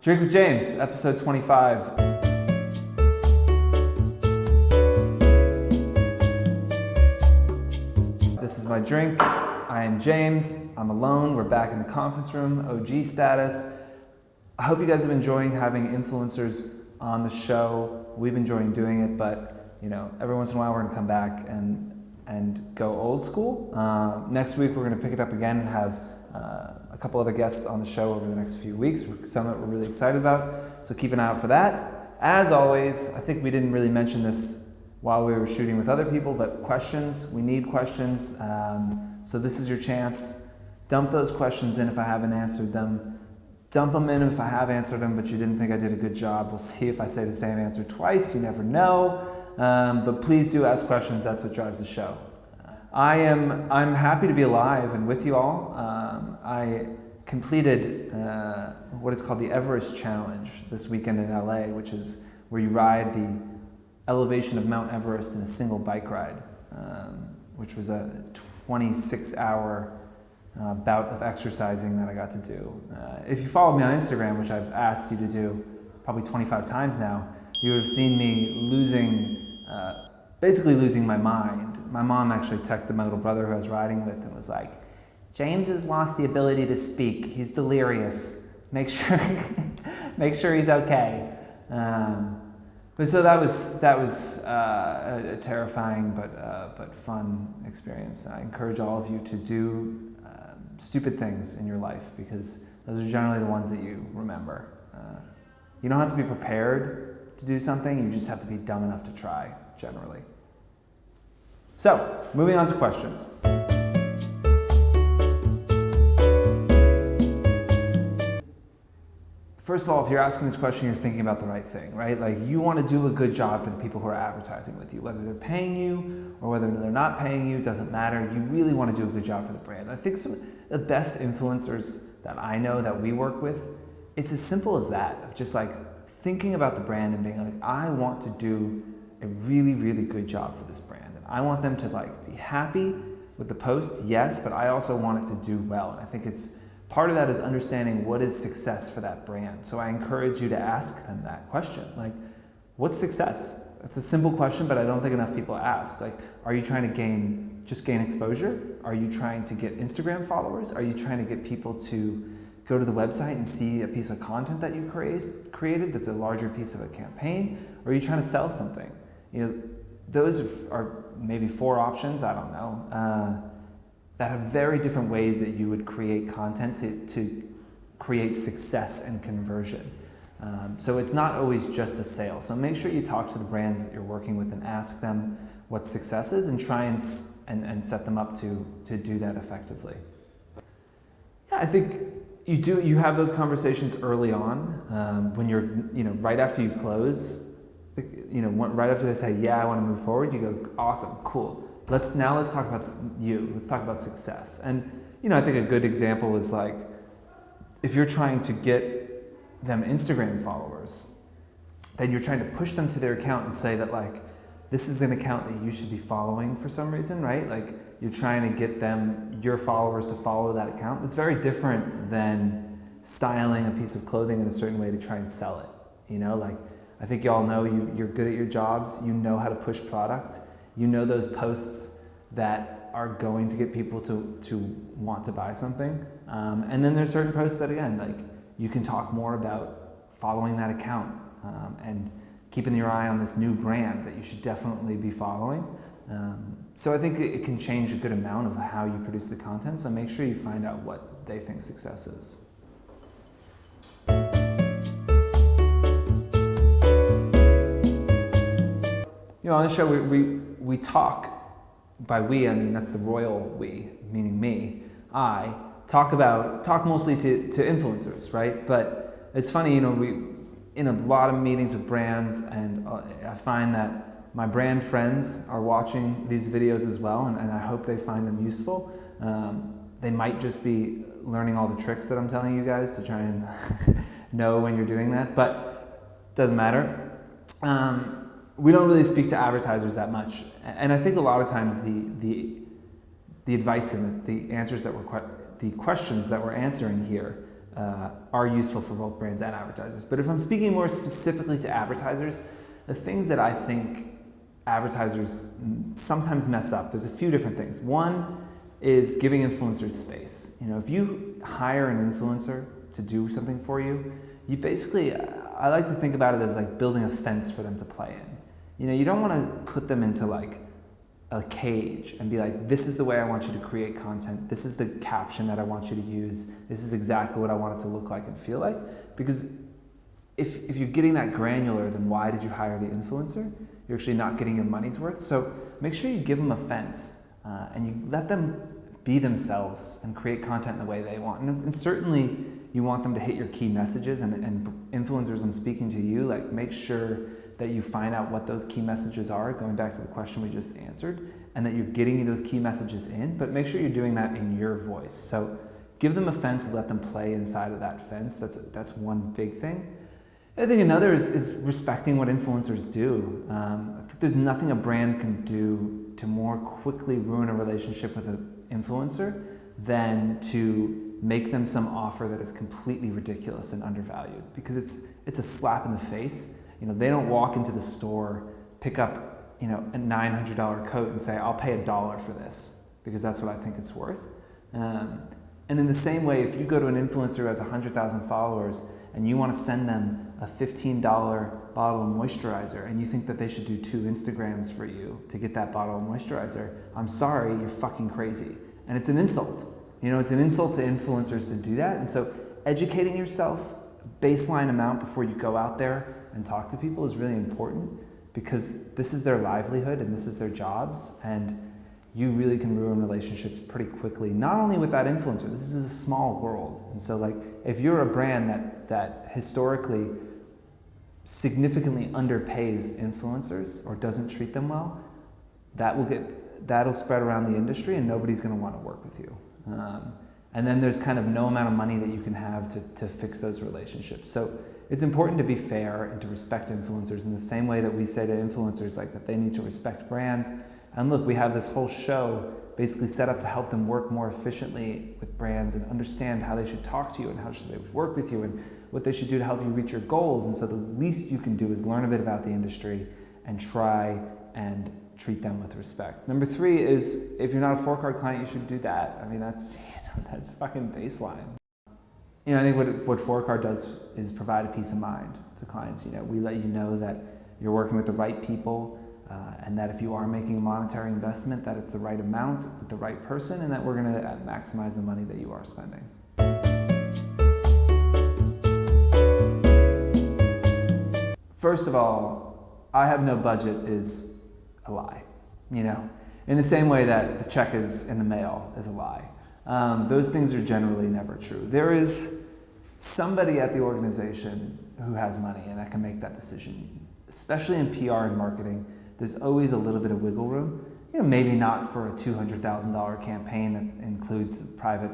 Drink with James, episode 25. This is my drink. I am James. I'm alone. We're back in the conference room, OG status. I hope you guys have been enjoying having influencers on the show. We've enjoying doing it, but every once in a while we're going to come back and go old school. Next week we're going to pick it up again and have a couple other guests on the show over the next few weeks. Some that we're really excited about, so keep an eye out for that. As always, I think we didn't really mention this while we were shooting with other people, but questions, we need questions. So this is your chance. Dump those questions in if I haven't answered them. Dump them in if I have answered them, but you didn't think I did a good job. We'll see if I say the same answer twice, you never know. But please do ask questions, that's what drives the show. I'm happy to be alive and with you all. I completed what is called the Everest Challenge this weekend in LA, which is where you ride the elevation of Mount Everest in a single bike ride, which was a 26-hour bout of exercising that I got to do. If you follow me on Instagram, which I've asked you to do probably 25 times now, you would have seen me basically losing my mind. My mom actually texted my little brother who I was riding with and was like, James has lost the ability to speak. He's delirious. Make sure he's okay. But so that was a terrifying but fun experience. I encourage all of you to do stupid things in your life because those are generally the ones that you remember. You don't have to be prepared to do something. You just have to be dumb enough to try, generally. So, moving on to questions. First of all, if you're asking this question, you're thinking about the right thing, right? Like, you want to do a good job for the people who are advertising with you. Whether they're paying you or whether they're not paying you, doesn't matter. You really want to do a good job for the brand. I think some of the best influencers that I know that we work with, it's as simple as that, of just like thinking about the brand and being like, I want to do a really, really good job for this brand. And I want them to like be happy with the post, yes, but I also want it to do well. And I think part of that is understanding what is success for that brand. So I encourage you to ask them that question. Like, what's success? It's a simple question, but I don't think enough people ask. Like, are you trying to just gain exposure? Are you trying to get Instagram followers? Are you trying to get people to go to the website and see a piece of content that you created that's a larger piece of a campaign? Or are you trying to sell something? Those are maybe 4 options, I don't know, that have very different ways that you would create content to create success and conversion. So it's not always just a sale. So make sure you talk to the brands that you're working with and ask them what success is and try and set them up to do that effectively. Yeah, I think you have those conversations early on when you're, right after you close, right after they say, yeah, I want to move forward, you go, awesome, cool. Let's talk about you. Let's talk about success. And, I think a good example is like, if you're trying to get them Instagram followers, then you're trying to push them to their account and say that like, this is an account that you should be following for some reason, right? Like you're trying to get your followers to follow that account. It's very different than styling a piece of clothing in a certain way to try and sell it. Like I think y'all know you're good at your jobs. You know how to push product. You know those posts that are going to get people to want to buy something. And then there's certain posts that, again, like you can talk more about following that account and keeping your eye on this new brand that you should definitely be following. So I think it can change a good amount of how you produce the content. So make sure you find out what they think success is. On the show, we talk, by we, I mean that's the royal we, meaning me, I, talk mostly to influencers, right? But it's funny, we in a lot of meetings with brands, and I find that my brand friends are watching these videos as well, and I hope they find them useful. They might just be learning all the tricks that I'm telling you guys to try and know when you're doing that, but doesn't matter. We don't really speak to advertisers that much, and I think a lot of times the advice and the answers the questions that we're answering here are useful for both brands and advertisers. But if I'm speaking more specifically to advertisers, the things that I think advertisers sometimes mess up, there's a few different things. One is giving influencers space. If you hire an influencer to do something for you, you basically, I like to think about it as like building a fence for them to play in. You don't want to put them into like a cage and be like, this is the way I want you to create content. This is the caption that I want you to use. This is exactly what I want it to look like and feel like. Because if you're getting that granular, then why did you hire the influencer? You're actually not getting your money's worth. So make sure you give them a fence and you let them be themselves and create content in the way they want. And certainly you want them to hit your key messages, and influencers, I'm speaking to you, like make sure that you find out what those key messages are, going back to the question we just answered, and that you're getting those key messages in, but make sure you're doing that in your voice. So give them a fence, let them play inside of that fence. That's one big thing. I think another is respecting what influencers do. I think there's nothing a brand can do to more quickly ruin a relationship with an influencer than to make them some offer that is completely ridiculous and undervalued, because it's a slap in the face. They don't walk into the store, pick up a $900 coat and say, I'll pay $1 for this because that's what I think it's worth. And in the same way, if you go to an influencer who has 100,000 followers and you want to send them a $15 bottle of moisturizer and you think that they should do 2 Instagrams for you to get that bottle of moisturizer, I'm sorry, you're fucking crazy. And it's an insult. It's an insult to influencers to do that. And so educating yourself, baseline amount before you go out there and talk to people is really important, because this is their livelihood and this is their jobs, and you really can ruin relationships pretty quickly, not only with that influencer. This is a small world. And so like if you're a brand that historically significantly underpays influencers or doesn't treat them well, that'll spread around the industry and nobody's going to want to work with you. And then there's kind of no amount of money that you can have to fix those relationships. So it's important to be fair and to respect influencers in the same way that we say to influencers like that they need to respect brands. And look, we have this whole show basically set up to help them work more efficiently with brands and understand how they should talk to you and how should they work with you and what they should do to help you reach your goals. And so the least you can do is learn a bit about the industry and try and treat them with respect. Number 3 is, if you're not a Fohr card client, you should do that. I mean, that's fucking baseline. I think what Fohr card does is provide a peace of mind to clients. We let you know that you're working with the right people, and that if you are making a monetary investment, that it's the right amount with the right person, and that we're going to maximize the money that you are spending. First of all, I have no budget is a lie. In the same way that the check is in the mail is a lie. Those things are generally never true. There is somebody at the organization who has money and that can make that decision. Especially in PR and marketing, there's always a little bit of wiggle room. Maybe not for a $200,000 campaign that includes a private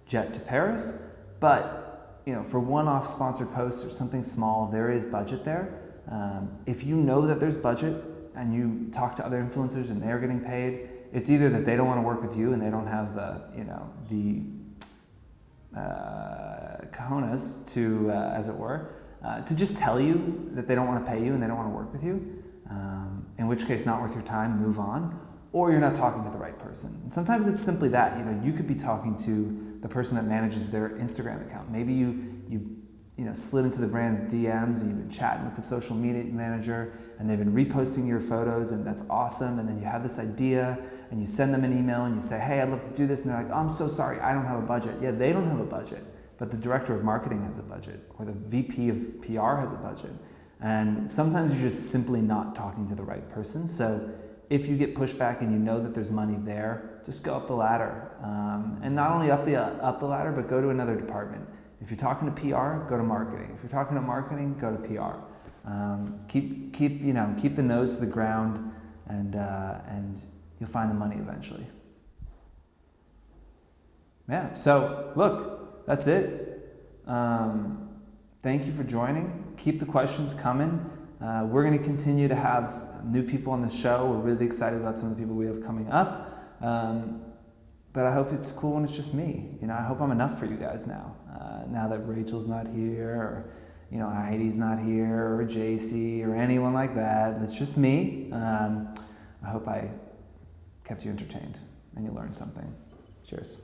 jet to Paris, but for one-off sponsored posts or something small, there is budget there. If you know that there's budget and you talk to other influencers and they're getting paid, it's either that they don't want to work with you and they don't have the cojones to, as it were, to just tell you that they don't want to pay you and they don't want to work with you, in which case not worth your time, move on, or you're not talking to the right person. And sometimes it's simply that, you could be talking to the person that manages their Instagram account. Maybe you slid into the brand's DMs and you've been chatting with the social media manager and they've been reposting your photos and that's awesome, and then you have this idea and you send them an email and you say, hey, I'd love to do this, and they're like, oh, I'm so sorry, I don't have a budget. Yeah, they don't have a budget, but the director of marketing has a budget, or the VP of PR has a budget. And sometimes you're just simply not talking to the right person. So if you get pushback and you know that there's money there, just go up the ladder. And not only up the ladder, but go to another department. If you're talking to PR, go to marketing. If you're talking to marketing, go to PR. Keep the nose to the ground, and you'll find the money eventually. Yeah. So look, that's it. Thank you for joining. Keep the questions coming. We're going to continue to have new people on the show. We're really excited about some of the people we have coming up. but I hope it's cool when it's just me. You know, I hope I'm enough for you guys now. Now that Rachel's not here, or you know, Heidi's not here, or JC, or anyone like that. It's just me. I hope I kept you entertained and you learned something. Cheers.